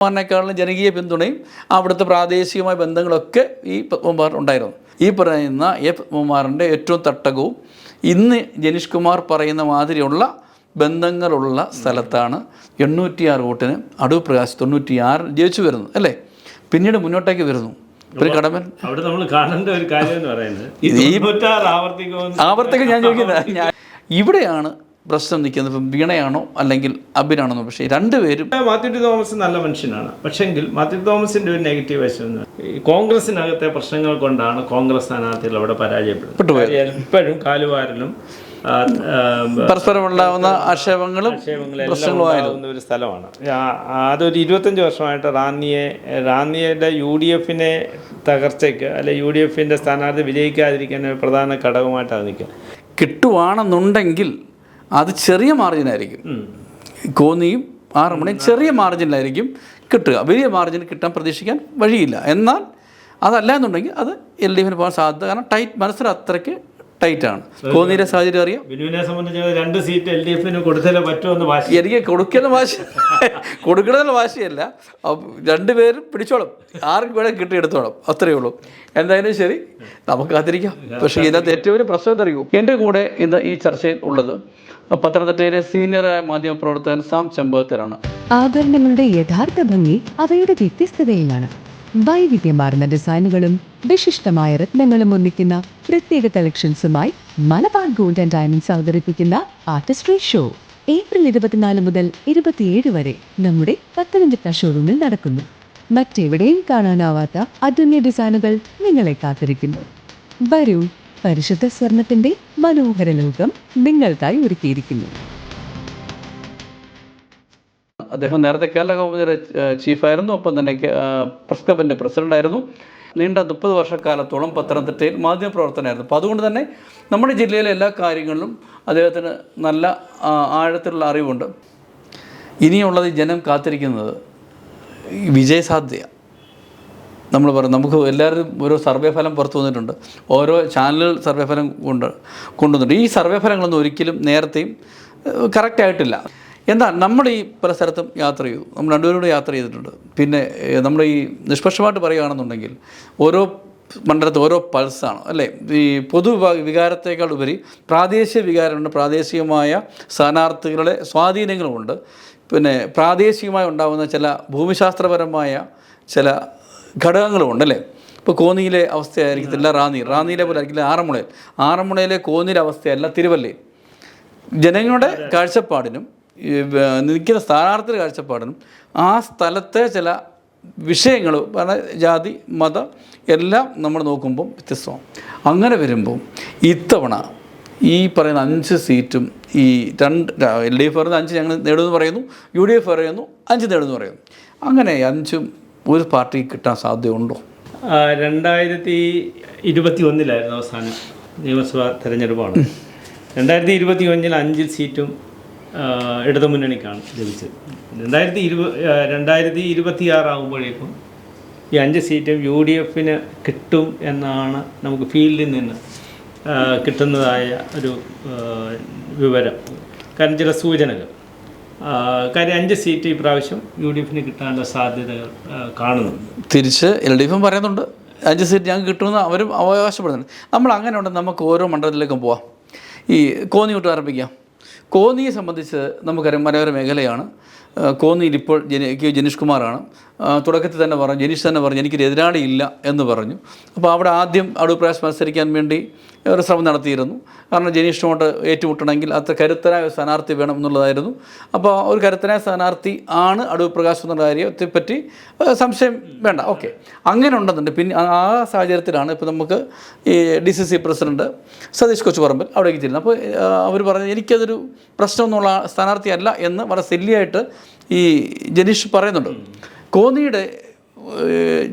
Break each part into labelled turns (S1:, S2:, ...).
S1: നെക്കാളും ജനകീയ പിന്തുണയും അവിടുത്തെ പ്രാദേശികമായ ബന്ധങ്ങളൊക്കെ ഈ പത്മകുമാർ ഉണ്ടായിരുന്നു. ഈ പറയുന്ന എ പത്മകുമാറിൻ്റെ ഏറ്റവും തട്ടകവും ഇന്ന് ജനീഷ് കുമാർ പറയുന്ന മാതിരിയുള്ള ബന്ധങ്ങളുള്ള സ്ഥലത്താണ് 86 വോട്ടിന് അടൂർ പ്രകാശ് 96 ജയിച്ചു വരുന്നത് അല്ലേ. പിന്നീട് മുന്നോട്ടേക്ക് വരുന്നു ഒരു കടമൻ.
S2: അവിടെ നമ്മൾ കാണേണ്ട ഒരു കാര്യം എന്ന് പറയുന്നത്
S1: ആവർത്തിക്കും ഞാൻ ചോദിക്കുന്നത് ഇവിടെയാണ് പ്രശ്നം നിൽക്കുന്നത്. ഇപ്പം വീണയാണോ അല്ലെങ്കിൽ അബിനാണെന്നോ. പക്ഷേ രണ്ടുപേരും
S2: മാത്യു ടി തോമസ് നല്ല മനുഷ്യനാണ്. പക്ഷെങ്കിൽ മാത്യു തോമസിന്റെ ഒരു നെഗറ്റീവ് വശം കോൺഗ്രസിനകത്തെ പ്രശ്നങ്ങൾ കൊണ്ടാണ് കോൺഗ്രസ് സ്ഥാനാർത്ഥികൾ അവിടെ പരാജയപ്പെടുന്നത്. എപ്പോഴും കാലുവാരലും
S1: പരസ്പരം ഉണ്ടാകുന്ന ആക്ഷേപങ്ങളും
S2: പ്രശ്നങ്ങളുമാകുന്ന ഒരു സ്ഥലമാണ്. അതൊരു 25 വർഷമായിട്ട് റാന്നിയുടെ UDF തകർച്ചയ്ക്ക് അല്ലെ UDF സ്ഥാനാർത്ഥി വിജയിക്കാതിരിക്കാൻ ഒരു പ്രധാന ഘടകമായിട്ടാണ് നിൽക്കുക.
S1: കിട്ടുവാണെന്നുണ്ടെങ്കിൽ അത് ചെറിയ മാർജിനായിരിക്കും. കോന്നിയും ആറന്മുളയും ചെറിയ മാർജിനിലായിരിക്കും കിട്ടുക. വലിയ മാർജിൻ കിട്ടാൻ പ്രതീക്ഷിക്കാൻ വഴിയില്ല. എന്നാൽ അതല്ല എന്നുണ്ടെങ്കിൽ അത് LDFിന് പോകാൻ സാധ്യത. കാരണം മത്സരം അത്രയ്ക്ക് ടൈറ്റാണ്. കോന്നിയുടെ സാഹചര്യം അറിയാം.
S2: ബിനുവിനെ സംബന്ധിച്ച് 2 സീറ്റ് LDFിന് കൊടുത്താലേ പറ്റുമെന്ന് വാശി.
S1: എനിക്ക് കൊടുക്കണമെന്നുള്ള വാശിയല്ല. രണ്ടുപേരും പിടിച്ചോളും, ആർക്കും വേണേൽ കിട്ടിയെടുത്തോളും, അത്രയേ ഉള്ളൂ. എന്തായാലും ശരി, നമുക്ക് കാത്തിരിക്കാം. പക്ഷേ ഇതിനകത്ത് ഏറ്റവും വലിയ പ്രശ്നം അറിയൂ. എൻ്റെ കൂടെ ഇന്ന് ഈ ചർച്ചയിൽ ഉള്ളത് പത്തനംതിട്ടയിലെ സീനിയറായ മാധ്യമപ്രവർത്തകൻ സാം ചെമ്പകത്തരാണ്.
S3: ആഭരണങ്ങളുടെ യഥാർത്ഥ ഭംഗി അവയുടെ വ്യത്യസ്തതയിലാണ്. വൈവിധ്യമാർന്ന ഡിസൈനുകളും വിശിഷ്ടമായ രത്നങ്ങളും ഒന്നിക്കുന്ന പ്രത്യേക കളക്ഷൻസുമായി മലബാർ ഗോൾഡ് ആൻഡ് ഡയമണ്ട്സ് അവതരിപ്പിക്കുന്ന ആർട്ടിസ്ട്രി ഷോ ഏപ്രിൽ 24 മുതൽ 27 വരെ നമ്മുടെ പത്തനംതിട്ട ഷോറൂമിൽ നടക്കുന്നു. മറ്റെവിടെയും കാണാനാവാത്ത അതുല്യ ഡിസൈനുകൾ നിങ്ങളെ കാത്തിരിക്കുന്നു. വരൂ, പരിശുദ്ധ സ്വർണത്തിന്റെ മനോഹര ലോകം നിങ്ങൾക്കായി ഒരുക്കിയിരിക്കുന്നു.
S1: അദ്ദേഹം നേരത്തെ കേരള കൗമുദിയുടെ ചീഫായിരുന്നു. ഒപ്പം തന്നെ പ്രസ് ക്ലബിൻ്റെ പ്രസിഡൻ്റായിരുന്നു. നീണ്ട 30 വർഷക്കാലത്തോളം പത്തനംതിട്ടയിൽ മാധ്യമപ്രവർത്തനമായിരുന്നു. അപ്പോൾ അതുകൊണ്ട് തന്നെ നമ്മുടെ ജില്ലയിലെ എല്ലാ കാര്യങ്ങളിലും അദ്ദേഹത്തിന് നല്ല ആഴത്തിലുള്ള അറിവുണ്ട്. ഇനിയുള്ളത് ജനം കാത്തിരിക്കുന്നത് വിജയസാധ്യതയാണ്. നമ്മൾ പറയും, നമുക്ക് എല്ലാവരും ഓരോ സർവേ ഫലം പുറത്തു വന്നിട്ടുണ്ട്. ഓരോ ചാനലുകൾ സർവേ ഫലം കൊണ്ടുവന്നിട്ടുണ്ട്. ഈ സർവേ ഫലങ്ങളൊന്നും ഒരിക്കലും നേരത്തെയും കറക്റ്റായിട്ടില്ല. എന്നാൽ നമ്മൾ ഈ പല സ്ഥലത്തും യാത്ര ചെയ്തു. നമ്മൾ രണ്ടുപേരോട് യാത്ര ചെയ്തിട്ടുണ്ട്. പിന്നെ നമ്മൾ ഈ നിഷ്പക്ഷമായിട്ട് പറയുകയാണെന്നുണ്ടെങ്കിൽ ഓരോ മണ്ഡലത്തിൽ ഓരോ പൾസാണ് അല്ലേ. ഈ പൊതു വികാരത്തേക്കാൾ ഉപരി പ്രാദേശിക വികാരമുണ്ട്. പ്രാദേശികമായ സ്ഥാനാർത്ഥികളുടെ സ്വാധീനങ്ങളുമുണ്ട്. പിന്നെ പ്രാദേശികമായി ഉണ്ടാകുന്ന ചില ഭൂമിശാസ്ത്രപരമായ ചില ഘടകങ്ങളുമുണ്ട് അല്ലേ. ഇപ്പോൾ കോന്നിയിലെ അവസ്ഥയായിരിക്കത്തില്ല റാന്നിയിലെ പോലെ ആയിരിക്കില്ല ആറന്മുളയിലെ കോന്നിയിലെ അവസ്ഥയല്ല തിരുവല്ലയിൽ. ജനങ്ങളുടെ കാഴ്ചപ്പാടിനും നിൽക്കുന്ന സ്ഥാനാർത്ഥിയുടെ കാഴ്ചപ്പാടിനും ആ സ്ഥലത്തെ ചില വിഷയങ്ങൾ ജാതി മതം എല്ലാം നമ്മൾ നോക്കുമ്പം വ്യത്യസ്തമാണ്. അങ്ങനെ വരുമ്പം ഇത്തവണ ഈ പറയുന്ന 5 സീറ്റും ഈ LDF പറയുന്ന 5 ഞങ്ങൾ നേടുമെന്ന് പറയുന്നു, UDF പറയുന്നു 5 നേടുമെന്ന് പറയുന്നു. അങ്ങനെ 5ഉം ഒരു പാർട്ടിക്ക് കിട്ടാൻ സാധ്യതയുണ്ടോ?
S2: 2021 അവസാനം നിയമസഭാ തെരഞ്ഞെടുപ്പാണ്. 2021 5 സീറ്റും ഇടതുമുന്നണിക്കാണ് ലഭിച്ചത്. 2026 ആകുമ്പോഴേക്കും ഈ 5 സീറ്റും UDFന് കിട്ടും എന്നാണ് നമുക്ക് ഫീൽഡിൽ നിന്ന് കിട്ടുന്നതായ ഒരു വിവരം. കാരണം ചില സൂചനകൾ. കാര്യം 5 സീറ്റ് ഈ പ്രാവശ്യം UDFന് കിട്ടാനുള്ള സാധ്യതകൾ കാണുന്നുണ്ട്.
S1: തിരിച്ച് LDFും പറയുന്നുണ്ട് 5 സീറ്റ് ഞങ്ങൾക്ക് കിട്ടുമെന്ന് അവരും അവകാശപ്പെടുന്നുണ്ട്. നമ്മൾ അങ്ങനെ ഉണ്ടെങ്കിൽ നമുക്ക് ഓരോ മണ്ഡലത്തിലേക്കും പോവാം. ഈ കോന്നി തൊട്ട് ആരംഭിക്കാം. കോന്നിയെ സംബന്ധിച്ച് നമുക്കറിയാം മലയോര മേഖലയാണ്. കോന്നിയിൽ ഇപ്പോൾ ജനീഷ് കുമാറാണ്. തുടക്കത്തിൽ തന്നെ പറഞ്ഞു, ജനീഷ് തന്നെ പറഞ്ഞു എനിക്കൊരു എതിരാളിയില്ല എന്ന് പറഞ്ഞു. അപ്പോൾ അവിടെ ആദ്യം അടൂർ പ്രകാശ് മത്സരിക്കാൻ വേണ്ടി ഒരു ശ്രമം നടത്തിയിരുന്നു. കാരണം ജനീഷിനോട് ഏറ്റുമുട്ടണമെങ്കിൽ അത്ര കരുത്തരായ ഒരു സ്ഥാനാർത്ഥി വേണം എന്നുള്ളതായിരുന്നു. അപ്പോൾ ഒരു കരുത്തരായ സ്ഥാനാർത്ഥി ആണ് അടൂർ പ്രകാശ് എന്നുള്ള കാര്യത്തെപ്പറ്റി സംശയം വേണ്ട. ഓക്കെ, അങ്ങനെ ഉണ്ടെന്നുണ്ട്. പിന്നെ ആ സാഹചര്യത്തിലാണ് ഇപ്പോൾ നമുക്ക് ഈ DCC പ്രസിഡന്റ് സതീഷ് കൊച്ചുപറമ്പിൽ അവിടേക്ക് ചെല്ലുന്നത്. അപ്പോൾ അവർ പറഞ്ഞു എനിക്കതൊരു പ്രശ്നമൊന്നുള്ള സ്ഥാനാർത്ഥിയല്ല എന്ന് വളരെ ശല്യമായിട്ട് ഈ ജനീഷ് പറയുന്നുണ്ട്. കോന്നിയുടെ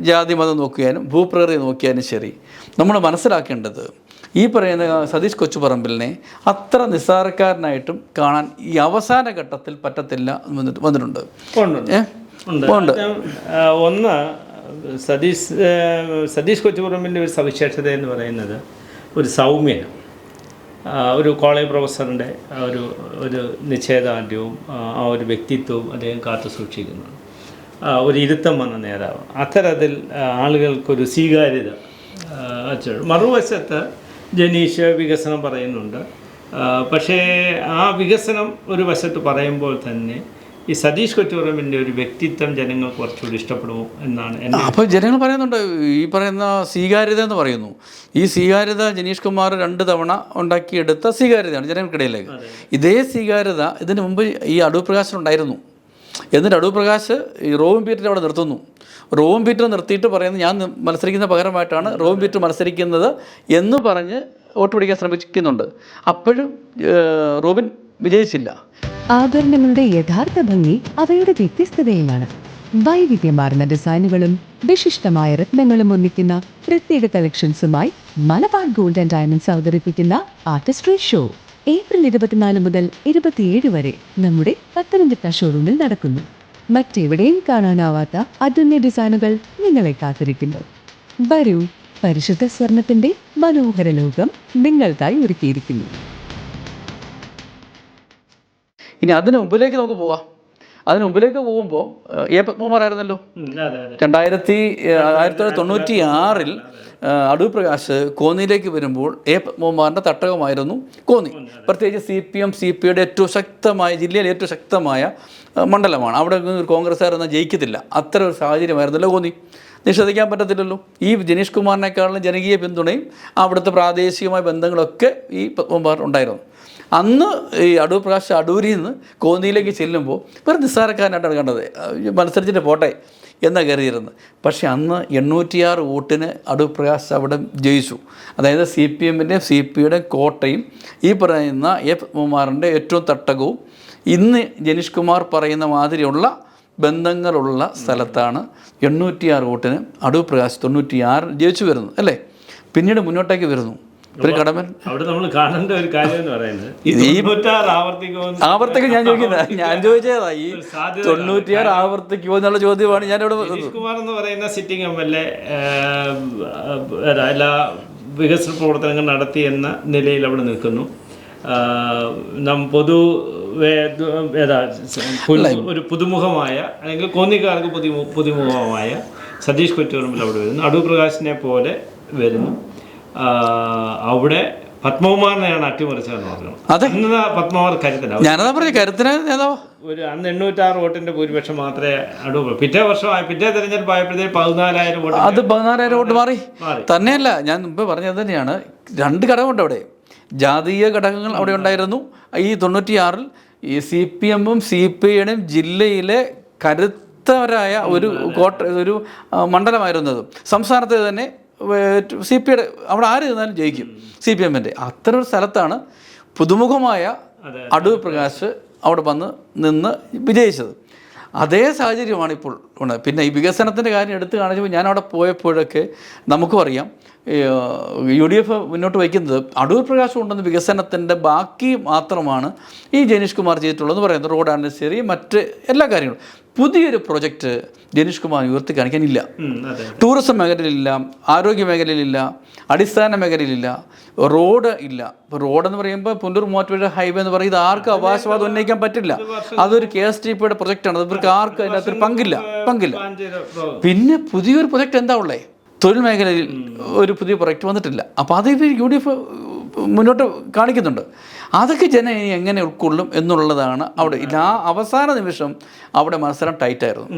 S1: ജാതി മതം നോക്കിയാലും ഭൂപ്രകൃതി നോക്കിയാലും ശരി, നമ്മൾ മനസ്സിലാക്കേണ്ടത് ഈ പറയുന്ന സതീഷ് കൊച്ചുപറമ്പിലിനെ അത്ര നിസ്സാരക്കാരനായിട്ടും കാണാൻ ഈ അവസാന ഘട്ടത്തിൽ പറ്റത്തില്ല വന്നിട്ടുണ്ട്.
S2: ഒന്ന് സതീഷ് കൊച്ചുപറമ്പിൻ്റെ ഒരു സവിശേഷത എന്ന് പറയുന്നത് ഒരു സൗമ്യത. ഒരു കോളേജ് പ്രൊഫസറിൻ്റെ ഒരു നിശ്ചയദാർഢ്യവും ആ ഒരു വ്യക്തിത്വവും അദ്ദേഹം കാത്തു സൂക്ഷിക്കുന്നുണ്ട്. ഒരു ഇരുത്തം വന്ന നേതാവ്. അത്തരത്തിൽ ആളുകൾക്കൊരു സ്വീകാര്യത മറുവശത്ത് ജനീഷ് വികസനം പറയുന്നുണ്ട്. പക്ഷേ ആ വികസനം ഒരു വശത്ത് പറയുമ്പോൾ തന്നെ ഈ സതീഷ് കൊച്ചുറമ്പിൻ്റെ ഒരു വ്യക്തിത്വം ജനങ്ങൾക്ക് കുറച്ചുകൂടി ഇഷ്ടപ്പെടുമോ എന്നാണ് എൻ്റെ.
S1: അപ്പോൾ ജനങ്ങൾ പറയുന്നുണ്ട് ഈ പറയുന്ന സ്വീകാര്യത എന്ന് പറയുന്നു. ഈ സ്വീകാര്യത ജനീഷ് കുമാർ 2 തവണ ഉണ്ടാക്കിയെടുത്ത സ്വീകാര്യതയാണ് ജനങ്ങൾക്കിടയിലേക്ക്. ഇതേ സ്വീകാര്യത ഇതിനു മുമ്പ് ഈ അടൂർ പ്രകാശിനുണ്ടായിരുന്നു. എന്നിട്ട് അടൂർ പ്രകാശ് ഈ റോബിൻ പീറ്റർ അവിടെ നിർത്തുന്നു. റോബിൻ പീറ്റർ നിർത്തിയിട്ട് പറയുന്നത് ഞാൻ മത്സരിക്കുന്ന പകരമായിട്ടാണ് റോബിൻ പീറ്റർ മത്സരിക്കുന്നത് എന്ന് പറഞ്ഞ് വോട്ട് പിടിക്കാൻ ശ്രമിക്കുന്നുണ്ട്. അപ്പോഴും റോബിൻ വിജയിച്ചില്ല.
S3: ആഭരണങ്ങളുടെ യഥാർത്ഥ ഭംഗി അവയുടെ വ്യത്യസ്തതയിലാണ്. വൈവിധ്യമാർന്ന ഡിസൈനുകളും വിശിഷ്ടമായ രത്നങ്ങളും ഒന്നിക്കുന്ന പ്രത്യേക കളക്ഷൻസുമായി മലബാർ ഗോൾഡ് ആൻഡ് ഡയമണ്ട്സ് അവതരിപ്പിക്കുന്ന ആർട്ടിസ്ട്രി ഷോ ഏപ്രിൽ 24 മുതൽ 27 വരെ നമ്മുടെ പത്തനംതിട്ട ഷോറൂമിൽ നടക്കുന്നു. മറ്റെവിടെയും കാണാനാവാത്ത അതുല്യ ഡിസൈനുകൾ നിങ്ങളെ കാത്തിരിക്കുന്നു. വരൂ, പരിശുദ്ധ സ്വർണത്തിന്റെ മനോഹര ലോകം നിങ്ങൾക്കായി ഒരുക്കിയിരിക്കുന്നു.
S1: ഇനി അതിന് മുമ്പിലേക്ക് നമുക്ക് പോകാം. അതിന് മുമ്പിലേക്ക് പോകുമ്പോൾ എ പത്മകുമാർ ആയിരുന്നല്ലോ. 1996 അടൂർ പ്രകാശ് കോന്നിയിലേക്ക് വരുമ്പോൾ എ പത്മകുമാറിൻ്റെ തട്ടകമായിരുന്നു കോന്നി. പ്രത്യേകിച്ച് CPM CPയുടെ ഏറ്റവും ശക്തമായ, ജില്ലയിലെ ഏറ്റവും ശക്തമായ മണ്ഡലമാണ്. അവിടെ ഒരു കോൺഗ്രസ്സുകാരൊന്നും ജയിക്കത്തില്ല. അത്ര ഒരു സാഹചര്യമായിരുന്നല്ലോ കോന്നി. നിഷേധിക്കാൻ പറ്റത്തില്ലല്ലോ. ഈ ജനീഷ് കുമാറിനേക്കാളും ജനകീയ പിന്തുണയും അവിടുത്തെ പ്രാദേശികമായ ബന്ധങ്ങളൊക്കെ ഈ പത്മകുമാർ ഉണ്ടായിരുന്നു. അന്ന് ഈ അടൂർ പ്രകാശ് അടൂരിൽ നിന്ന് കോന്നിയിലേക്ക് ചെല്ലുമ്പോൾ വെറും നിസ്സാരക്കാരനായിട്ടാണ് കണ്ടത്. മത്സരിച്ചിട്ട് പോട്ടെ എന്നാണ് കരുതിയിരുന്നത്. പക്ഷേ അന്ന് 806 വോട്ടിന് അടൂർ പ്രകാശ് അവിടെ ജയിച്ചു. അതായത് CPMൻ്റെയും CPയുടെ കോട്ടയും ഈ പറയുന്ന എ പത്മകുമാറിൻ്റെ ഏറ്റവും തട്ടകവും ഇന്ന് ജനീഷ് കുമാർ പറയുന്ന മാതിരിയുള്ള ബന്ധങ്ങളുള്ള സ്ഥലത്താണ് 806 വോട്ടിന് അടൂർ പ്രകാശ് 96 ജയിച്ചു വരുന്നത് അല്ലേ. പിന്നീട് മുന്നോട്ടേക്ക് വരുന്നു.
S2: അവിടെ നമ്മൾ കാണേണ്ട ഒരു കാര്യം എന്ന് പറയുന്നത്
S1: ആവർത്തിക്കും. ഞാൻ ചോദിച്ചതാ ഈ 96 ആവർത്തിക്കുമോ എന്നുള്ള ചോദ്യമാണ് ഞാനിവിടെ.
S2: ജനീഷ് കുമാർ എന്ന് പറയുന്ന സിറ്റിംഗ് MLA എല്ലാ വികസന പ്രവർത്തനങ്ങൾ നടത്തി എന്ന നിലയിൽ അവിടെ നിൽക്കുന്നു. ഒരു പുതുമുഖമായ അല്ലെങ്കിൽ കോന്നിക്കാർക്ക് പുതുമുഖമായ സതീഷ് കൊച്ചുറമ്പിൽ അവിടെ വരുന്നു. അടൂർ പ്രകാശിനെ പോലെ വരുന്നു. അവിടെ പത്മകുമാറിനെയാണ് അട്ടിമറിച്ചതെന്ന് പറഞ്ഞു. അന്ന് പത്മകുമാർ കരുത്തനാണ്.
S1: ഞാനതാ പറഞ്ഞു, കരുത്തന നേതാവ്.
S2: ഒരു അന്ന് 806 വോട്ടിന്റെ ഭൂരിപക്ഷം മാത്രമേ അടൂർ. പിറ്റേ തെരഞ്ഞെടുപ്പ് ആയപ്പോഴത്തേക്ക് 14,000 വോട്ട്. അത്
S1: 14,000 വോട്ട് മാറി. തന്നെയല്ല, ഞാൻ മുമ്പ് പറഞ്ഞത് തന്നെയാണ്. 2 ഘടകമുണ്ട് അവിടെ. ജാതീയ ഘടകങ്ങൾ അവിടെ ഉണ്ടായിരുന്നു. ഈ 96 ഈ CPMഉം CPIയുടെയും ജില്ലയിലെ കരുത്തരായ ഒരു മണ്ഡലമായിരുന്നത്. സംസ്ഥാനത്തെ തന്നെ CPയുടെ അവിടെ ആര് ചെന്നാലും ജയിക്കും CPMൻ്റെ. അത്തരം ഒരു സ്ഥലത്താണ് പുതുമുഖമായ അടൂർ പ്രകാശ് അവിടെ വന്ന് നിന്ന് വിജയിച്ചത്. അതേ സാഹചര്യമാണ് ഇപ്പോൾ ഉള്ളത്. പിന്നെ ഈ വികസനത്തിൻ്റെ കാര്യം എടുത്തു കാണിച്ചപ്പോൾ ഞാൻ അവിടെ പോയപ്പോഴൊക്കെ നമുക്കും അറിയാം UDF മുന്നോട്ട് വയ്ക്കുന്നത് അടൂർ പ്രകാശ് കൊണ്ടുവന്ന വികസനത്തിൻ്റെ ബാക്കി മാത്രമാണ് ഈ ജനീഷ് കുമാർ ചെയ്തിട്ടുള്ളതെന്ന് പറയുന്നത്. റോഡാണ് ശരി, മറ്റ് എല്ലാ കാര്യങ്ങളും. പുതിയൊരു പ്രൊജക്റ്റ് ജനീഷ് കുമാർ ഉയർത്തി കാണിക്കാനില്ല. ടൂറിസം മേഖലയിലില്ല, ആരോഗ്യ മേഖലയിലില്ല, അടിസ്ഥാന മേഖലയിലില്ല, റോഡ് ഇല്ല. ഇപ്പോൾ റോഡെന്ന് പറയുമ്പോൾ പുനലൂർ മൂവാറ്റുപുഴ ഹൈവേ എന്ന് പറയുന്നത് ആർക്കും അവകാശവാദം ഉന്നയിക്കാൻ പറ്റില്ല. അതൊരു KSTPയുടെ പ്രൊജക്റ്റാണ്. ഇവർക്ക് ആർക്കും അതിനകത്തൊരു പങ്കില്ല. പിന്നെ പുതിയൊരു പ്രൊജക്റ്റ് എന്താ ഉള്ളത്? തൊഴിൽ മേഖലയിൽ ഒരു പുതിയ പ്രൊജക്റ്റ് വന്നിട്ടില്ല. അപ്പോൾ അത് UDF മുന്നോട്ട് കാണിക്കുന്നുണ്ട്. അതൊക്കെ ജനം ഇനി എങ്ങനെ ഉൾക്കൊള്ളും എന്നുള്ളതാണ് അവിടെ. ആ അവസാന നിമിഷം അവിടെ മത്സരം ടൈറ്റായിരുന്നു.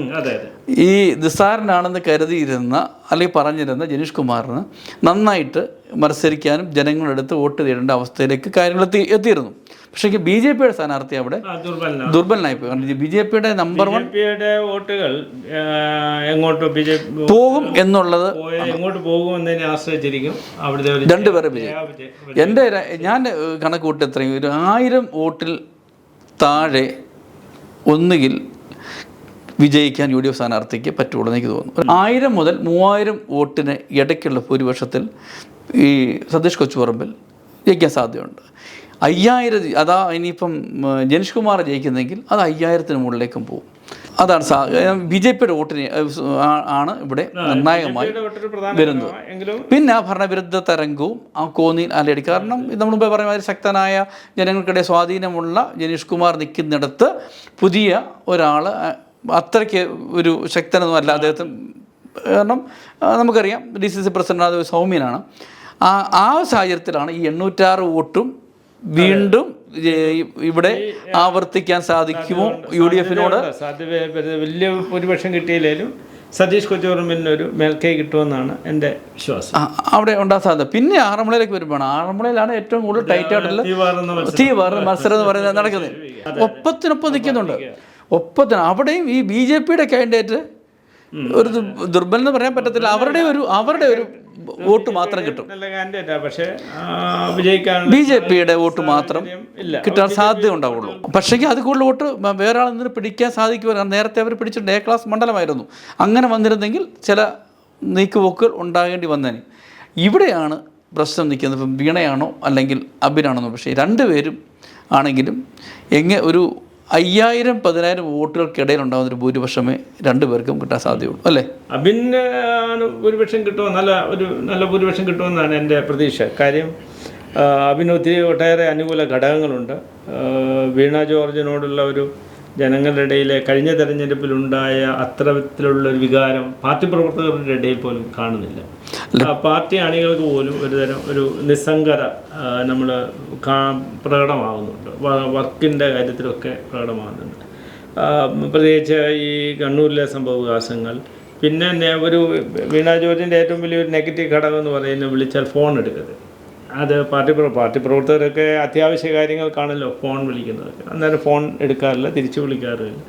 S1: ഈ നിസ്സാരനാണെന്ന് കരുതിയിരുന്ന അല്ലെങ്കിൽ പറഞ്ഞിരുന്ന ജനീഷ് കുമാറിന് നന്നായിട്ട് മത്സരിക്കാനും ജനങ്ങളുടെ അടുത്ത് വോട്ട് തേടേണ്ട അവസ്ഥയിലേക്ക് കാര്യങ്ങൾ എത്തിയിരുന്നു. പക്ഷേ BJPയുടെ സ്ഥാനാർത്ഥി അവിടെ ദുർബലനായിപ്പോയി. കാരണം BJPയുടെ നമ്പർ 1
S2: വോട്ടുകൾ എങ്ങോട്ട്
S1: പോകും എന്നുള്ളത്
S2: എങ്ങോട്ട് പോകും എന്നതിനെ ആശ്രയിച്ചിരിക്കും. അവിടുത്തെ
S1: 2 പേരെ വിജയം. ഞാൻ കണക്ക് കൂട്ടി എത്രയും ഒരു 1000 വോട്ടിൽ താഴെ ഒന്നുകിൽ വിജയിക്കാൻ UDF സ്ഥാനാർത്ഥിക്ക് പറ്റുള്ളൂ എന്ന് എനിക്ക് തോന്നുന്നു. 1000 മുതൽ 3000 വോട്ടിന് ഇടയ്ക്കുള്ള ഭൂരിപക്ഷത്തിൽ ഈ സതീഷ് കൊച്ചുപറമ്പിൽ ജയിക്കാൻ സാധ്യതയുണ്ട്. 5000 അതാ ഇനിയിപ്പം ജനീഷ് കുമാർ ജയിക്കുന്നെങ്കിൽ അത് 5000-ന് മുകളിലേക്കും പോകും. അതാണ് BJPയുടെ വോട്ടിന് ആണ് ഇവിടെ നിർണായകമായി വരുന്നത്. പിന്നെ ഭരണവിരുദ്ധ തരംഗവും ആ കോന്നിയിൽ അലയടി. കാരണം നമ്മൾ മുമ്പേ പറഞ്ഞ മാതിരി ശക്തനായ ജനങ്ങൾക്കിടെ സ്വാധീനമുള്ള ജനീഷ് കുമാർ നിൽക്കുന്നിടത്ത് പുതിയ ഒരാൾ അത്രയ്ക്ക് ഒരു ശക്തനൊന്നും അല്ല അദ്ദേഹത്തിന്. കാരണം നമുക്കറിയാം DCC പ്രസിഡന്റ് അത് സൗമ്യനാണ്. ആ സാഹചര്യത്തിലാണ് ഈ 806 വോട്ടും വീണ്ടും ഇവിടെ ആവർത്തിക്കാൻ സാധിക്കുമോ UDF
S2: വലിയ ഭൂരിപക്ഷം കിട്ടിയില്ലേലും സതീഷ് കൊച്ചുപറമ്പിനൊരു മേൽക്കൈ കിട്ടുമെന്നാണ് എൻ്റെ വിശ്വാസം.
S1: അവിടെ ഉണ്ടാകാൻ സാധ്യത. പിന്നെ ആറന്മുളയിലേക്ക് വരുമ്പോഴാണ്, ആറന്മുളയിലാണ് ഏറ്റവും കൂടുതൽ ടൈറ്റ് ആയിട്ടുള്ള മത്സരം എന്ന് പറയുന്നത് നടക്കുന്നത്. ഒപ്പത്തിനൊപ്പം നിൽക്കുന്നുണ്ട്. അവിടെയും ഈ BJPയുടെ കാൻഡിഡേറ്റ് ഒരു ദുർബലം എന്ന് പറയാൻ പറ്റത്തില്ല. അവരുടെ ഒരു വോട്ട് മാത്രം കിട്ടും. BJPയുടെ വോട്ട് മാത്രം കിട്ടാൻ സാധ്യത ഉണ്ടാവുള്ളൂ. പക്ഷേ അത് കൂടുതൽ വോട്ട് വേറെ ആളിൽ നിന്ന് പിടിക്കാൻ സാധിക്കുമല്ലോ. നേരത്തെ അവർ പിടിച്ചിട്ട് A ക്ലാസ് മണ്ഡലമായിരുന്നു. അങ്ങനെ വന്നിരുന്നെങ്കിൽ ചില നീക്കുപോക്കുകൾ ഉണ്ടാകേണ്ടി വന്നേനെ. ഇവിടെയാണ് പ്രശ്നം നിൽക്കുന്നത്. ഇപ്പം വീണയാണോ അല്ലെങ്കിൽ അബിനാണോ? പക്ഷേ രണ്ടുപേരും ആണെങ്കിലും ഒരു 5000-10,000 വോട്ടുകൾക്കിടയിൽ ഉണ്ടാകുന്ന ഒരു ഭൂരിപക്ഷമേ രണ്ടുപേർക്കും കിട്ടാൻ സാധ്യതയുള്ളൂ അല്ലേ?
S2: അബിന് ഭൂരിപക്ഷം കിട്ടുമോ, നല്ല ഭൂരിപക്ഷം കിട്ടുമെന്നാണ് എൻ്റെ പ്രതീക്ഷ. കാര്യം അബിന് ഒട്ടേറെ അനുകൂല ഘടകങ്ങളുണ്ട്. വീണ ജോർജിനോടുള്ള ഒരു ജനങ്ങളുടെ ഇടയിലെ കഴിഞ്ഞ തെരഞ്ഞെടുപ്പിലുണ്ടായ അത്തരത്തിലുള്ളൊരു വികാരം പാർട്ടി പ്രവർത്തകരുടെ ഇടയിൽ പോലും കാണുന്നില്ല. പാർട്ടി അണികൾക്ക് പോലും ഒരു നിസ്സംഗത നമ്മൾ പ്രകടമാകുന്നുണ്ട്. വർക്കിൻ്റെ കാര്യത്തിലൊക്കെ പ്രകടമാകുന്നുണ്ട്. പ്രത്യേകിച്ച് ഈ കണ്ണൂരിലെ സംഭവവികാസങ്ങൾ. പിന്നെ ഒരു വീണ ജോർജിൻ്റെ ഏറ്റവും വലിയൊരു നെഗറ്റീവ് ഘടകം എന്ന് പറയുന്നത് വിളിച്ചാൽ ഫോൺ എടുക്കരുത്. അത് പാർട്ടി പ്രവർത്തകരൊക്കെ അത്യാവശ്യ കാര്യങ്ങൾക്കാണല്ലോ ഫോൺ വിളിക്കുന്നത്. അന്നേരം ഫോൺ എടുക്കാറില്ല, തിരിച്ചു വിളിക്കാറില്ല.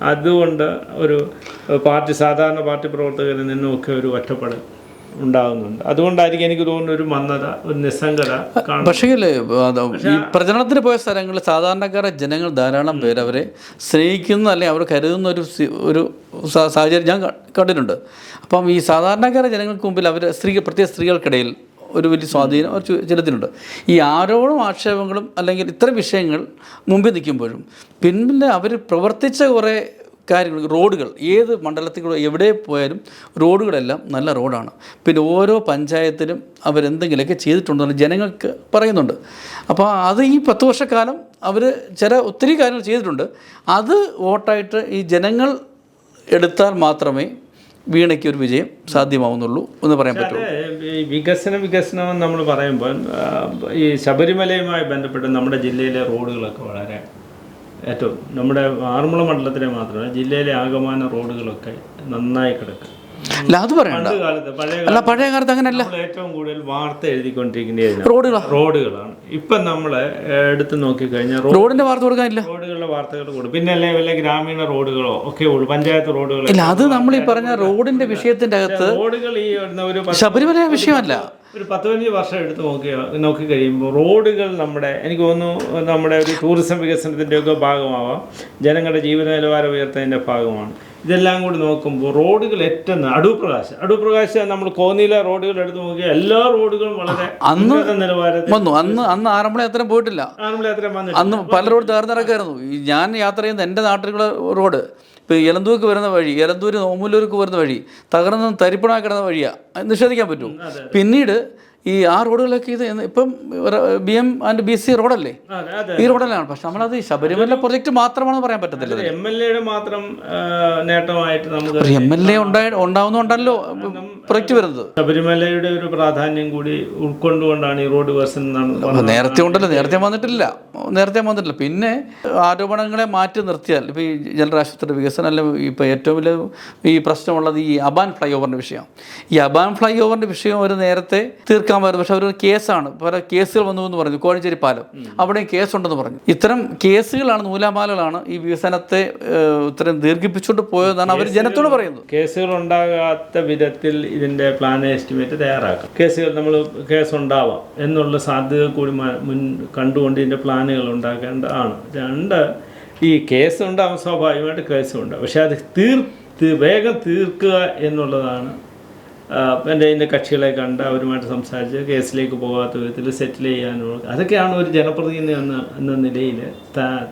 S2: അതുകൊണ്ട് സാധാരണ പാർട്ടി പ്രവർത്തകരിൽ നിന്നുമൊക്കെ ഒരു ഒറ്റപ്പെടൽ ഉണ്ടാകുന്നുണ്ട്. അതുകൊണ്ടായിരിക്കും എനിക്ക് തോന്നുന്നു ഒരു മന്ദത, ഒരു നിസ്സംഗത കാണും.
S1: പക്ഷേ ഈ പ്രചരണത്തിന് പോയ സ്ഥലങ്ങളിൽ സാധാരണക്കാരെ ജനങ്ങൾ ധാരാളം പേര് അവരെ സ്നേഹിക്കുന്ന അല്ലെങ്കിൽ അവർ കരുതുന്ന ഒരു സാഹചര്യം ഞാൻ കണ്ടിട്ടുണ്ട്. അപ്പം ഈ സാധാരണക്കാരെ ജനങ്ങൾക്ക് മുമ്പിൽ അവർ പ്രത്യേക സ്ത്രീകൾക്കിടയിൽ ഒരു വലിയ സ്വാധീനം അവർ ചെലുത്തുന്നുണ്ട്. ഈ ആരോടും ആക്ഷേപങ്ങളും അല്ലെങ്കിൽ ഇത്തരം വിഷയങ്ങൾ മുമ്പിൽ നിൽക്കുമ്പോഴും പിന്നെ അവർ പ്രവർത്തിച്ച കുറേ കാര്യങ്ങൾ, റോഡുകൾ ഏത് മണ്ഡലത്തിൽ കൂടെ എവിടെ പോയാലും റോഡുകളെല്ലാം നല്ല റോഡാണ്. പിന്നെ ഓരോ പഞ്ചായത്തിലും അവരെന്തെങ്കിലുമൊക്കെ ചെയ്തിട്ടുണ്ടെന്ന് ജനങ്ങൾക്ക് പറയുന്നുണ്ട്. അപ്പോൾ അത് ഈ 10 വർഷക്കാലം അവർ ഒത്തിരി കാര്യങ്ങൾ ചെയ്തിട്ടുണ്ട്. അത് വോട്ടായിട്ട് ഈ ജനങ്ങൾ എടുത്താൽ മാത്രമേ വീണയ്ക്ക് ഒരു വിജയം സാധ്യമാവുന്നുള്ളൂ എന്ന് പറയാൻ പറ്റുള്ളൂ.
S2: ഈ വികസനം നമ്മൾ പറയുമ്പോൾ ഈ ശബരിമലയുമായി ബന്ധപ്പെട്ട് നമ്മുടെ ജില്ലയിലെ റോഡുകളൊക്കെ വളരെ ഏറ്റവും നമ്മുടെ ആറന്മുള മണ്ഡലത്തിലെ മാത്രമല്ല ജില്ലയിലെ ആകമാന റോഡുകളൊക്കെ നന്നായി കിടക്കും.
S1: അല്ല അത് പറയണ്ട. പഴയ കാലത്ത് അങ്ങനെയല്ല.
S2: ഏറ്റവും കൂടുതൽ വാർത്ത എഴുതിക്കൊണ്ടിരിക്കുന്നത് റോഡുകളാണ്. ഇപ്പം നമ്മൾ എടുത്ത് നോക്കിക്കഴിഞ്ഞാൽ
S1: റോഡിന്റെ വാർത്ത കൊടുക്കാനില്ല.
S2: റോഡുകളുടെ വാർത്തകൾ കൂടും. പിന്നെ വല്ല ഗ്രാമീണ റോഡുകളോ ഒക്കെ ഉള്ളൂ, പഞ്ചായത്ത് റോഡുകളോ.
S1: ഇല്ല, അത് നമ്മൾ ഈ പറഞ്ഞ റോഡിന്റെ വിഷയത്തിന്റെ അകത്ത്
S2: റോഡുകൾ ഈ ഒരു
S1: ശബരിമല വിഷയമല്ല.
S2: ഒരു 10-15 വർഷം എടുത്ത് നോക്കിക്കഴിയുമ്പോൾ റോഡുകൾ എനിക്ക് തോന്നുന്നു നമ്മുടെ ഒരു ടൂറിസം വികസനത്തിൻ്റെയൊക്കെ ഭാഗമാവാം, ജനങ്ങളുടെ ജീവിത നിലവാരം ഉയർത്തുന്നതിൻ്റെ ഭാഗമാണ്. ഇതെല്ലാം കൂടി നോക്കുമ്പോൾ റോഡുകൾ ഏറ്റവും അടൂർ പ്രകാശ് നമ്മൾ കോന്നിയിലെ റോഡുകൾ എടുത്ത് നോക്കിയാൽ എല്ലാ റോഡുകളും വളരെ നിലവാരത്തിൽ
S1: വന്നു. അന്ന് ആറന്മുള യാത്ര പോയിട്ടില്ല. അന്ന് പല റോഡ് തകർന്നിറക്കായിരുന്നു. ഞാൻ യാത്ര ചെയ്യുന്ന എൻ്റെ നാട്ടിലുള്ള റോഡ് ഇപ്പോൾ എലന്തൂർക്ക് വരുന്ന വഴി, എലന്തൂര് ഓമല്ലൂർക്ക് വരുന്ന വഴി തകർന്ന് തരിപ്പണാക്കി കിടന്ന വഴിയാണ്, നിഷേധിക്കാൻ പറ്റും. പിന്നീട് ഈ റോഡുകളൊക്കെ ഇപ്പം BM and BC റോഡല്ലേ, ഈ റോഡല്ലാണ്. പക്ഷെ നമ്മളത് ശബരിമല പ്രൊജക്ട് മാത്രമാണെന്ന് പറയാൻ പറ്റത്തില്ല.
S2: MLA മാത്രം നേട്ടമായിട്ട് നമുക്ക്
S1: MLA ഉണ്ടാവുന്നുണ്ടല്ലോ പ്രൊജക്ട് വരുന്നത്.
S2: ശബരിമലയുടെ ഒരു പ്രാധാന്യം കൂടി ഉൾക്കൊണ്ടുകൊണ്ടാണ് ഈ റോഡ് വികസനം.
S1: നേരത്തെ ഉണ്ടല്ലോ, നേരത്തെ വന്നിട്ടില്ല. പിന്നെ ആരോപണങ്ങളെ മാറ്റി നിർത്തിയാൽ ഇപ്പോൾ ഈ ജനറാശുപത്രിയുടെ വികസനം അല്ല, ഇപ്പോൾ ഏറ്റവും വലിയ ഈ പ്രശ്നമുള്ളത് ഈ അബാൻ ഫ്ലൈ ഓവറിൻ്റെ വിഷയം. ഈ അബാൻ ഫ്ലൈ ഓവറിൻ്റെ വിഷയം അവർ നേരത്തെ തീർക്കാൻ വരുന്നു. പക്ഷെ അവർ കേസാണ്, പല കേസുകൾ വന്നു എന്ന് പറഞ്ഞു. കോഴഞ്ചേരി പാലം അവിടെയും കേസുണ്ടെന്ന് പറഞ്ഞു. ഇത്തരം കേസുകളാണ്, നൂലാമാലകളാണ് ഈ വികസനത്തെ ഇത്രയും ദീർഘിപ്പിച്ചുകൊണ്ട് പോയതെന്നാണ് അവർ ജനത്തോട് പറയുന്നത്.
S2: കേസുകൾ ഉണ്ടാകാത്ത വിധത്തിൽ ഇതിൻ്റെ പ്ലാൻ എസ്റ്റിമേറ്റ് തയ്യാറാക്കും. കേസ് ഉണ്ടാവാം എന്നുള്ള സാധ്യത കൂടി കണ്ടുകൊണ്ട് ഇതിൻ്റെ പ്ലാനുകൾ ഉണ്ടാക്കേണ്ടതാണ്. 2, ഈ കേസ് ഉണ്ടാവും, സ്വാഭാവികമായിട്ട് കേസുണ്ട്. പക്ഷെ അത് വേഗം തീർക്കുക എന്നുള്ളതാണ് എൻ്റെ കക്ഷികളെ കണ്ട് അവരുമായിട്ട് സംസാരിച്ച് കേസിലേക്ക് പോകാത്ത വിധത്തിൽ സെറ്റിൽ ചെയ്യാനുള്ള, അതൊക്കെയാണ് ഒരു ജനപ്രതിനിധി എന്ന നിലയിൽ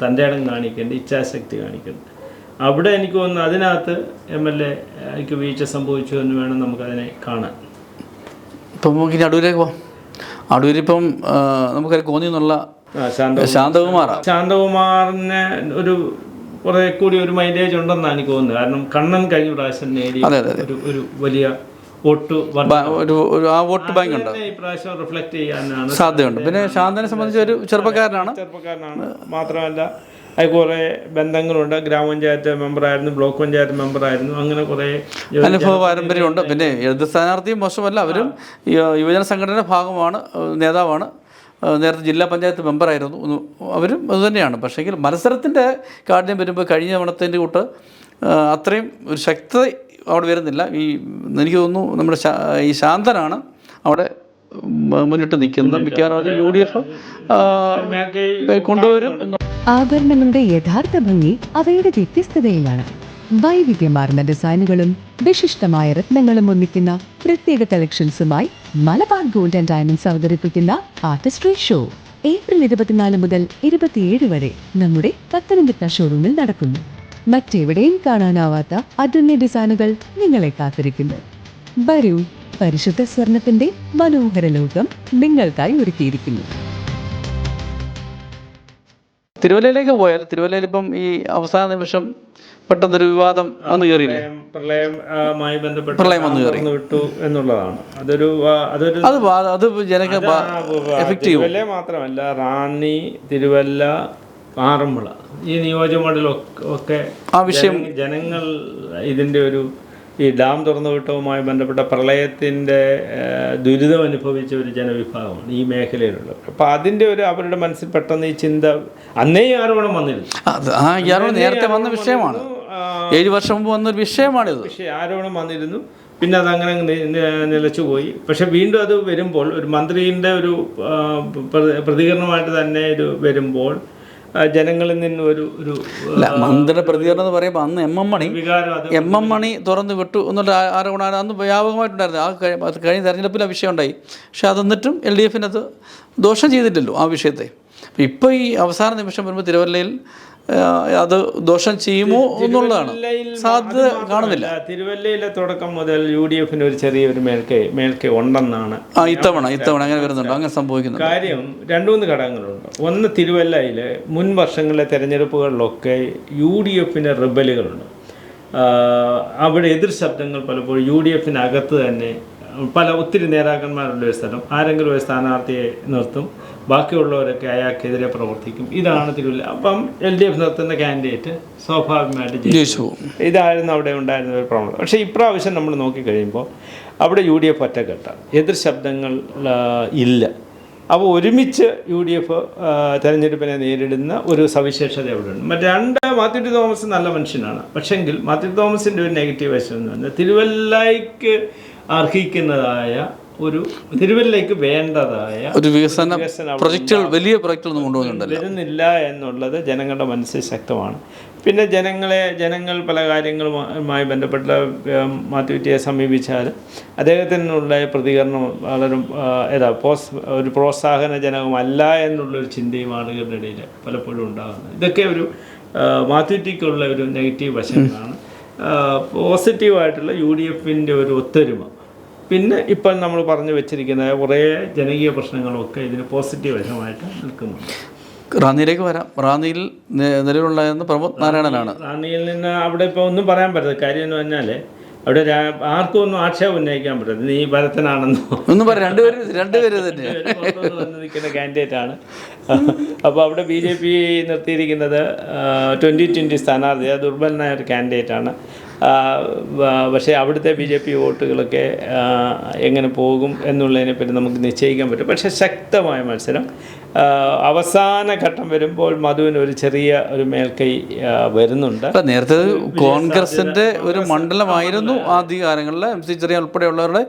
S2: തൻ്റെ ഇടം കാണിക്കേണ്ടത്, ഇച്ഛാശക്തി കാണിക്കേണ്ടത്. അവിടെ എനിക്ക് തോന്നുന്നു അതിനകത്ത് MLAക്ക് വീഴ്ച സംഭവിച്ചു എന്ന് വേണം നമുക്കതിനെ കാണാൻ.
S1: ഇപ്പം നമുക്ക് അടൂരേക്ക് പോകാം. അടൂരിപ്പം നമുക്കത് കോന്നി എന്നുള്ള ശാന്തകുമാറിനെ
S2: ഒരു കുറേ കൂടി ഒരു മൈലേജ് ഉണ്ടെന്നാണ് എനിക്ക് തോന്നുന്നത്. കാരണം കണ്ണൻ കഴിഞ്ഞ പ്രാവശ്യം നേടിയ ഒരു വലിയ വോട്ട്
S1: ആ വോട്ട് ബാങ്ക് ഉണ്ട്,
S2: ഈ പ്രാവശ്യം റിഫ്ലക്ട് ചെയ്യാനാണ്
S1: സാധ്യതയുണ്ട്. പിന്നെ ശാന്തനെ സംബന്ധിച്ച് ഒരു ചെറുപ്പക്കാരനാണ്.
S2: മാത്രമല്ല അത് കുറേ ബന്ധങ്ങളുണ്ട്. ഗ്രാമപഞ്ചായത്ത് മെമ്പറായിരുന്നു, ബ്ലോക്ക് പഞ്ചായത്ത് മെമ്പറായിരുന്നു, അങ്ങനെ കുറേ
S1: അനുഭവ പാരമ്പര്യമുണ്ട്. പിന്നെ എതിർ സ്ഥാനാർത്ഥിയും മോശമല്ല, അവരും യുവജന സംഘടനയുടെ ഭാഗമാണ്, നേതാവാണ്, നേരത്തെ ജില്ലാ പഞ്ചായത്ത് മെമ്പറായിരുന്നു, അവരും അതുതന്നെയാണ്. പക്ഷേങ്കിൽ മത്സരത്തിൻ്റെ കാഠിന്യം വരുമ്പോൾ കഴിഞ്ഞ തവണത്തിൻ്റെ കൂട്ട് അത്രയും ഒരു ശക്തി അവിടെ വരുന്നില്ല. എനിക്ക് തോന്നുന്നു നമ്മുടെ ഈ ശാന്തനാണ് അവിടെ മുന്നിട്ട് നിൽക്കുന്നത്. മിക്കവാറും UDF കൊണ്ടുവരും.
S3: ആഭരണങ്ങളുടെ യഥാർത്ഥ ഭംഗി അവയുടെ വ്യത്യസ്തതയിലാണ്. വൈവിധ്യമാർന്ന ഡിസൈനുകളും വിശിഷ്ടമായ രത്നങ്ങളും ഒന്നിക്കുന്ന പ്രത്യേക കളക്ഷൻസുമായി മലബാർ ഗോൾഡ് ആൻഡ് ഡയമണ്ട്സ് അവതരിപ്പിക്കുന്ന ആർട്ടിസ്ട്രി ഷോ ഏപ്രിൽ 24 മുതൽ 27 വരെ നമ്മുടെ പത്തനംതിട്ട ഷോറൂമിൽ നടക്കുന്നു. മറ്റെവിടെയും കാണാനാവാത്ത അതുല്യ ഡിസൈനുകൾ നിങ്ങളെ കാത്തിരിക്കുന്നു. വരൂ, പരിശുദ്ധ സ്വർണത്തിന്റെ മനോഹര ലോകം നിങ്ങൾക്കായി ഒരുക്കിയിരിക്കുന്നു.
S1: തിരുവല്ലയിലേക്ക് പോയാൽ, തിരുവല്ലയിൽ ഇപ്പം ഈ അവസാന നിമിഷം പെട്ടെന്നൊരു വിവാദം വന്നു കയറിയില്ലേ?
S2: പ്രളയമായി ബന്ധപ്പെട്ട്
S1: പ്രളയം വന്നു കയറി
S2: വിട്ടു എന്നുള്ളതാണ്.
S1: അത് ജനങ്ങൾ എഫക്റ്റ് ചെയ്യും.
S2: തിരുവല്ല മാത്രമല്ല, റാന്നി, തിരുവല്ല, ആറന്മുള ഈ നിയോജകമണ്ഡലമൊക്കെ
S1: ആ വിഷയം
S2: ജനങ്ങൾ ഇതിൻ്റെ ഈ ഡാം തുറന്നു വിട്ടവുമായി ബന്ധപ്പെട്ട പ്രളയത്തിൻ്റെ ദുരിതം അനുഭവിച്ച ഒരു ജനവിഭാഗമാണ് ഈ മേഖലയിലുള്ളത്. അപ്പോൾ അതിൻ്റെ അവരുടെ മനസ്സിൽ പെട്ടെന്ന് ഈ ചിന്ത, അന്നേ ഈ ആരോപണം വന്നിരുന്നു,
S1: നേരത്തെ വന്ന വിഷയമാണ്, 7 വർഷം മുമ്പ് വന്നൊരു വിഷയമാണിത്.
S2: ആരോപണം വന്നിരുന്നു. പിന്നെ അതങ്ങനെ നിലച്ചുപോയി. പക്ഷെ വീണ്ടും അത് വരുമ്പോൾ, ഒരു മന്ത്രിയുടെ ഒരു പ്രതികരണമായിട്ട് തന്നെ ഇത് വരുമ്പോൾ ജനങ്ങളിൽ നിന്ന് ഒരു
S1: മന്ത്രിയുടെ പ്രതികരണം എന്ന് പറയുമ്പോൾ അന്ന് എം എം മണി തുറന്നു വിട്ടു എന്നുള്ള ആരോപണമാണ് അന്ന് വ്യാപകമായിട്ടുണ്ടായിരുന്നത്. അത് കഴിഞ്ഞ തെരഞ്ഞെടുപ്പിൽ ആ വിഷയം ഉണ്ടായി. പക്ഷെ അതെന്നിട്ടും LDF അത് ദോഷം ചെയ്തില്ലല്ലോ ആ വിഷയത്തെ. ഇപ്പോൾ ഈ അവസാന നിമിഷം വരുമ്പോൾ തിരുവല്ലയിൽ അത് ദോഷം ചെയ്യുമോ എന്നുള്ളതാണ്, സാധ്യത കാണുന്നില്ല.
S2: തിരുവല്ലയിലെ തുടക്കം മുതൽ UDF ഒരു ചെറിയൊരു മേൽക്കൈ ഉണ്ടെന്നാണ്
S1: ഇത്തവണ അങ്ങനെ വരുന്നുണ്ട്. അങ്ങനെ സംഭവിക്കുന്നു.
S2: കാര്യം 2-3 ഘടകങ്ങളുണ്ട്. ഒന്ന്, തിരുവല്ലയിലെ മുൻ വർഷങ്ങളിലെ തെരഞ്ഞെടുപ്പുകളിലൊക്കെ UDF റിബലുകളുണ്ട്. അവിടെ എതിർ ശബ്ദങ്ങൾ പലപ്പോഴും UDF തന്നെ ഒത്തിരി നേതാക്കന്മാരുള്ള ഒരു സ്ഥലം, ആരെങ്കിലും ഒരു സ്ഥാനാർത്ഥിയെ നിർത്തും, ബാക്കിയുള്ളവരൊക്കെ അയാൾക്കെതിരെ പ്രവർത്തിക്കും. ഇതാണ് തിരുവല്ല. അപ്പം LDF നിർത്തുന്ന കാൻഡിഡേറ്റ് സ്വാഭാവികമായിട്ട് ജയിച്ചു. ഇതായിരുന്നു അവിടെ ഉണ്ടായിരുന്ന ഒരു പ്രവണത. പക്ഷേ ഇപ്രാവശ്യം നമ്മൾ നോക്കിക്കഴിയുമ്പോൾ അവിടെ UDF ഒറ്റക്കെട്ടാണ്, എതിർ ശബ്ദങ്ങൾ ഇല്ല. അപ്പോൾ ഒരുമിച്ച് UDF തെരഞ്ഞെടുപ്പിനെ നേരിടുന്ന ഒരു സവിശേഷത അവിടെയുണ്ട്. മാത്യു ടി തോമസ് നല്ല മനുഷ്യനാണ്. പക്ഷെങ്കിൽ മാത്യു ടി തോമസിൻ്റെ ഒരു നെഗറ്റീവ് വശം എന്ന് പറഞ്ഞാൽ തിരുവല്ലയ്ക്ക് അർഹിക്കുന്നതായ തിരുവല്ലയ്ക്ക് വേണ്ടതായ ഒരു
S1: വികസന പ്രൊജക്റ്റുകൾ, വലിയ പ്രൊജക്റ്റുകൾ
S2: വരുന്നില്ല എന്നുള്ളത് ജനങ്ങളുടെ മനസ്സിൽ ശക്തമാണ്. പിന്നെ ജനങ്ങൾ പല കാര്യങ്ങളുമായി ബന്ധപ്പെട്ട മാത്യു ടിയെ സമീപിച്ചാൽ അദ്ദേഹത്തിനുള്ള പ്രതികരണം വളരെ ഒരു പ്രോത്സാഹനജനകമല്ല എന്നുള്ളൊരു ചിന്തയും ആളുകളുടെ ഇടയിൽ പലപ്പോഴും ഉണ്ടാകുന്നത്. ഇതൊക്കെ മാത്യു ടിക്കുള്ള ഒരു നെഗറ്റീവ് വശങ്ങളാണ്. പോസിറ്റീവായിട്ടുള്ള UDF ഒരു ഒത്തൊരുമ, പിന്നെ ഇപ്പം നമ്മൾ പറഞ്ഞു വെച്ചിരിക്കുന്ന കുറേ ജനകീയ പ്രശ്നങ്ങളൊക്കെ ഇതിന് പോസിറ്റീവ് വശമായിട്ട് നിൽക്കുന്നുണ്ട്.
S1: റാന്നിയിലേക്ക് വരാം. റാന്നിയിൽ നിലവിലുണ്ടായിരുന്ന പ്രമോദ് നാരായണനാണ്.
S2: റാന്നിയിൽ നിന്ന് അവിടെ ഇപ്പോൾ ഒന്നും പറയാൻ പറ്റില്ല. കാര്യം എന്ന് പറഞ്ഞാൽ അവിടെ ആർക്കും ഒന്നും ആക്ഷേപം ഉന്നയിക്കാൻ പറ്റില്ല. നീ ഭരതനാണെന്നോ
S1: ഒന്നും പറയാം. രണ്ടുപേര് തന്നെ
S2: വന്ന് നിൽക്കുന്ന കാൻഡിഡേറ്റാണ്. അപ്പോൾ അവിടെ BJP നിർത്തിയിരിക്കുന്നത് 2020 സ്ഥാനാർത്ഥി, ദുർബലനായ ഒരു കാൻഡിഡേറ്റാണ്. പക്ഷേ അവിടുത്തെ BJP വോട്ടുകളൊക്കെ എങ്ങനെ പോകും എന്നുള്ളതിനെപ്പറ്റി നമുക്ക് നിശ്ചയിക്കാൻ പറ്റും. പക്ഷേ ശക്തമായ മത്സരം. അവസാന ഘട്ടം വരുമ്പോൾ മധുവിന് ഒരു ചെറിയ മേൽക്കൈ വരുന്നുണ്ട്.
S1: നേരത്തെ കോൺഗ്രസിൻ്റെ ഒരു മണ്ഡലമായിരുന്നു ആദ്യകാലങ്ങളിൽ. MC ചെറിയാൻ ഉൾപ്പെടെയുള്ളവരുടെ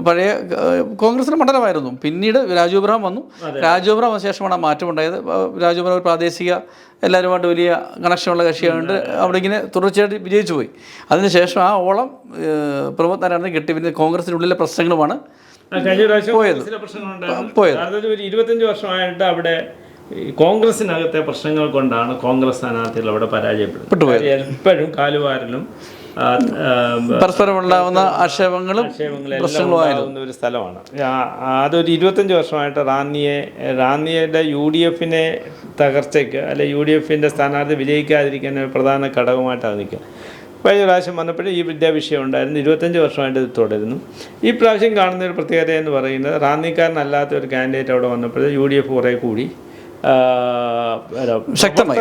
S1: പഴയ കോൺഗ്രസിൻ്റെ മണ്ഡലമായിരുന്നു. പിന്നീട് രാജു എബ്രഹാം വന്നു. രാജു എബ്രഹാം ശേഷമാണ് ആ മാറ്റമുണ്ടായത്. രാജു എബ്രഹാം ഒരു പ്രാദേശിക എല്ലാവരുമായിട്ട് വലിയ കണക്ഷനുള്ള കക്ഷിയായതുകൊണ്ട് അവിടെ ഇങ്ങനെ തുടർച്ചയായിട്ട് വിജയിച്ചു പോയി. അതിനുശേഷം ആ ഓളം പ്രമോദ് നാരായണനെ കിട്ടി. പിന്നെ കോൺഗ്രസിനുള്ളിലെ പ്രശ്നങ്ങളുമാണ്
S2: കഴിഞ്ഞ പ്രാവശ്യം പ്രശ്നങ്ങളുണ്ടായിരുന്നു. അതൊരു 25 വർഷമായിട്ട് അവിടെ കോൺഗ്രസിനകത്തെ പ്രശ്നങ്ങൾ കൊണ്ടാണ് കോൺഗ്രസ് സ്ഥാനാർത്ഥികൾ അവിടെ പരാജയപ്പെടുന്നത്. എപ്പോഴും കാലുവാരലും
S1: പരസ്പരം ഉണ്ടാകുന്ന ആക്ഷേപങ്ങളും പ്രശ്നങ്ങളുമായിരുന്നു
S2: ഉണ്ടാകുന്ന ഒരു സ്ഥലമാണ്. അതൊരു 25 വർഷമായിട്ട് റാന്നിയുടെ UDF തകർച്ചയ്ക്ക് അല്ലെ UDF സ്ഥാനാർത്ഥി വിജയിക്കാതിരിക്കാൻ ഒരു പ്രധാന ഘടകമായിട്ടാണ് നിൽക്കുക. കഴിഞ്ഞ പ്രാവശ്യം വന്നപ്പോഴും ഈ വിഷയം ഉണ്ടായിരുന്നു. 25 വർഷമായിട്ട് ഇത് തുടരുന്നു. ഈ പ്രാവശ്യം കാണുന്ന ഒരു പ്രത്യേകത എന്ന് പറയുന്നത് റാന്നിക്കാരനല്ലാത്ത ഒരു കാൻഡിഡേറ്റ് അവിടെ വന്നപ്പോൾ UDF കുറേ കൂടി
S1: ശക്തമായി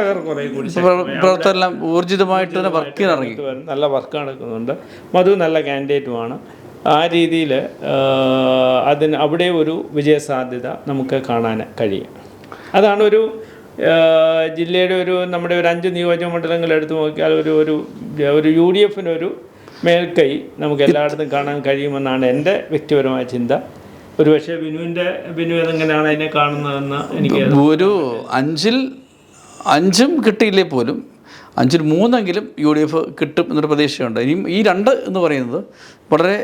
S1: പ്രവർത്തനം ഊർജിതമായിട്ട് തന്നെ വർക്കിന് ഇറങ്ങി,
S2: നല്ല വർക്ക് നടക്കുന്നുണ്ട്. മധു നല്ല കാൻഡിഡേറ്റുമാണ്. ആ രീതിയിൽ അവിടെ ഒരു വിജയസാധ്യത നമുക്ക് കാണാൻ കഴിയും. അതാണ് ഒരു ജില്ലയുടെ നമ്മുടെ ഒരു 5 നിയോജക മണ്ഡലങ്ങൾ എടുത്തു നോക്കിയാൽ ഒരു UDF മേൽക്കൈ നമുക്ക് എല്ലായിടത്തും കാണാൻ കഴിയുമെന്നാണ് എൻ്റെ വ്യക്തിപരമായ ചിന്ത. ഒരു പക്ഷേ ബിനു എങ്ങനെയാണ് അതിനെ കാണുന്നതെന്ന് എനിക്ക്
S1: ഒരു 5 കിട്ടിയില്ലേ പോലും 5-ൽ 3 UDF കിട്ടും എന്നൊരു പ്രതീക്ഷയുണ്ട്. ഇനിയും ഈ 2 എന്ന് പറയുന്നത് വളരെ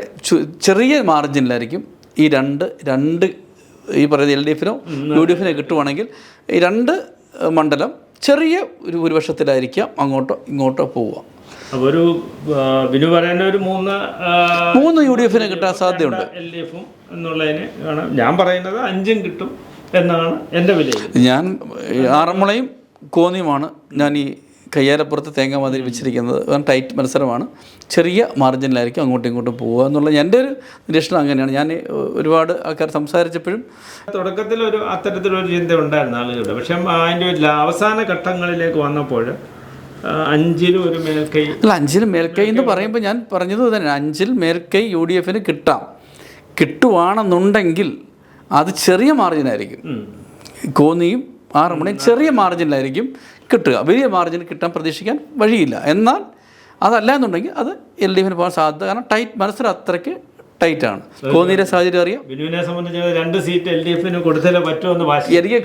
S1: ചെറിയ മാർജിനിലായിരിക്കും. ഈ രണ്ട് ഈ പറയുന്ന LDF-നോ UDF-നോ കിട്ടുവാണെങ്കിൽ ഈ 2 മണ്ഡലം ചെറിയ ഒരു ഭൂരിപക്ഷത്തിലായിരിക്കാം അങ്ങോട്ടോ ഇങ്ങോട്ടോ പോവുക.
S2: അപ്പോൾ ഒരു ബിനു പറയുന്ന ഒരു
S1: 3 UDF-ന് കിട്ടാൻ സാധ്യതയുണ്ട്.
S2: LDF-ഉം എന്നുള്ളതിന് ഞാൻ പറയുന്നത് 5 കിട്ടും എന്നാണ് എൻ്റെ വിലയിരുത്തൽ.
S1: ഞാൻ ആറന്മുളയും കോന്നിയുമാണ് ഞാൻ ഈ കയ്യാലപ്പുറത്ത് തേങ്ങാമാതിരി വെച്ചിരിക്കുന്നത്. ടൈറ്റ് മത്സരമാണ്, ചെറിയ മാർജിനിലായിരിക്കും അങ്ങോട്ടും ഇങ്ങോട്ടും പോവുക എന്നുള്ള എൻ്റെ ഒരു നിരീക്ഷണം അങ്ങനെയാണ്. ഞാൻ ഒരുപാട് ആൾക്കാർ സംസാരിച്ചപ്പോഴും
S2: തുടക്കത്തിൽ അത്തരത്തിലൊരു ചിന്ത ഉണ്ടായിരുന്നു ആളുകളുടെ. പക്ഷേ അതിൻ്റെ അവസാന ഘട്ടങ്ങളിലേക്ക് വന്നപ്പോൾ 5-ൽ ഒരു മേൽക്കൈ
S1: അല്ല 5-ൽ മേൽക്കൈ എന്ന് പറയുമ്പോൾ ഞാൻ പറഞ്ഞത് തന്നെ 5-ൽ മേൽക്കൈ UDF-ന് കിട്ടുവാണെന്നുണ്ടെങ്കിൽ അത് ചെറിയ മാർജിനായിരിക്കും. കോന്നിയും ആറന്മുളയും ചെറിയ മാർജിനിലായിരിക്കും കിട്ടുക. വലിയ മാർജിൻ കിട്ടാൻ പ്രതീക്ഷിക്കാൻ വഴിയില്ല. എന്നാൽ അതല്ല എന്നുണ്ടെങ്കിൽ അത് LDF-ന് പോകാൻ സാധ്യത, കാരണം ടൈറ്റ് മത്സരം അത്രയ്ക്ക് ടൈറ്റാണ്. കോന്നിയുടെ സാഹചര്യം അറിയാം.
S2: ബിനുവിനെ സംബന്ധിച്ച് 2 സീറ്റ് LDF-ന് കൊടുത്താലേ പറ്റുമെന്ന് വാശി.
S1: എനിക്ക്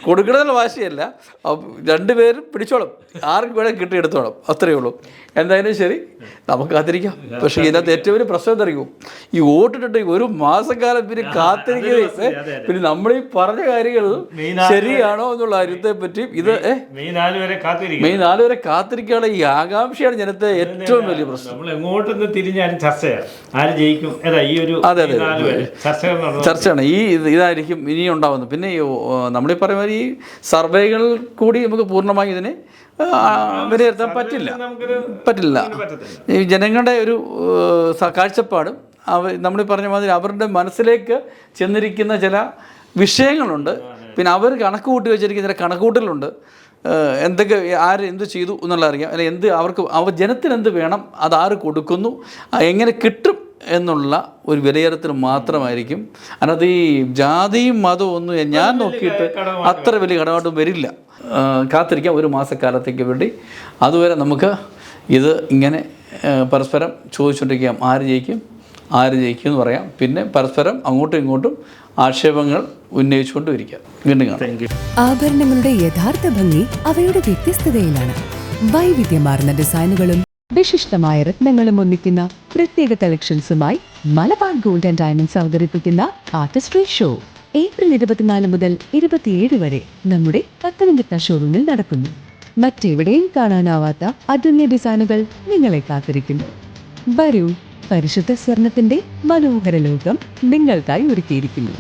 S1: കൊടുക്കണമെന്നുള്ള വാശിയല്ല, 2 പേരും പിടിച്ചോളും, ആർക്കും വേണം കിട്ടിയെടുത്തോളും, അത്രയേ ഉള്ളൂ. എന്തായാലും ശരി, നമുക്ക് കാത്തിരിക്കാം. പക്ഷേ ഇതിനകത്ത് ഏറ്റവും വലിയ പ്രശ്നം എന്തായിരിക്കും, ഈ വോട്ടിട്ടിട്ട് 1 മാസക്കാലം പിന്നെ കാത്തിരിക്കുന്നത്. പിന്നെ നമ്മൾ ഈ പറഞ്ഞ കാര്യങ്ങൾ ശരിയാണോ എന്നുള്ള കാര്യത്തെ പറ്റിയും ഇത്
S2: മെയ് 4
S1: വരെ കാത്തിരിക്കാനുള്ള ഈ ആകാംക്ഷയാണ് ജനത്തെ ഏറ്റവും വലിയ പ്രശ്നം.
S2: നമ്മൾ എങ്ങോട്ടൊന്ന് തിരിഞ്ഞാലും ചർച്ചയാണ്, ആര് ജയിക്കും.
S1: അതെ ചർച്ചയാണ്. ഇതായിരിക്കും ഇനിയും ഉണ്ടാവുന്നത്. പിന്നെ നമ്മളീ പറയുന്ന ഈ സർവേകൾ കൂടി നമുക്ക് പൂർണ്ണമായി ഇതിനെ വിലയിരുത്താൻ പറ്റില്ല. ഈ ജനങ്ങളുടെ ഒരു കാഴ്ചപ്പാടും നമ്മളീ പറഞ്ഞ മാതിരി അവരുടെ മനസ്സിലേക്ക് ചെന്നിരിക്കുന്ന ചില വിഷയങ്ങളുണ്ട്. പിന്നെ അവർ കണക്ക് കൂട്ടി വെച്ചിരിക്കുന്ന ചില കണക്കുകൂട്ടലുണ്ട്. എന്തൊക്കെ ആര് എന്ത് ചെയ്തു എന്നുള്ള അറിയാം, അല്ലെങ്കിൽ അവർ ജനത്തിന് എന്ത് വേണം, അതാര് കൊടുക്കുന്നു, എങ്ങനെ കിട്ടും എന്നുള്ള ഒരു വിലയിരുത്തൽ മാത്രമായിരിക്കും. അതിനകത്ത് ഈ ജാതിയും മതവും ഒന്നും ഞാൻ നോക്കിയിട്ട് അത്ര വലിയ ഘടകമായിട്ടും വരില്ല. കാത്തിരിക്കാം 1 മാസക്കാലത്തേക്ക് വേണ്ടി. അതുവരെ നമുക്ക് ഇത് ഇങ്ങനെ പരസ്പരം ചോദിച്ചുകൊണ്ടിരിക്കാം, ആര് ജയിക്കും എന്ന് പറയാം. പിന്നെ പരസ്പരം അങ്ങോട്ടും ഇങ്ങോട്ടും ആക്ഷേപങ്ങൾ ഉന്നയിച്ചുകൊണ്ടും ഇരിക്കാം. വീണ്ടും കാണാം.
S3: ആഭരണങ്ങളുടെ യഥാർത്ഥ ഭംഗി അവയുടെ വ്യത്യസ്തതയിലാണ്. വൈവിധ്യമാർന്ന ഡിസൈനുകളും വിശിഷ്ടമായ രത്നങ്ങളും ഒന്നിക്കുന്ന പ്രത്യേക കളക്ഷൻസുമായി മലബാർ ഗോൾഡ് ആൻഡ് ഡയമണ്ട്സ് അവതരിപ്പിക്കുന്ന ആർട്ടിസ്ട്രി ഷോ ഏപ്രിൽ 24 മുതൽ 27 വരെ നമ്മുടെ പത്തനംതിട്ട ഷോറൂമിൽ നടക്കുന്നു. മറ്റെവിടെയും കാണാനാവാത്ത അതുല്യ ഡിസൈനുകൾ നിങ്ങളെ കാത്തിരിക്കുന്നു. വരൂ, പരിശുദ്ധ സ്വർണത്തിന്റെ മനോഹര ലോകം നിങ്ങൾക്കായി ഒരുക്കിയിരിക്കുന്നു.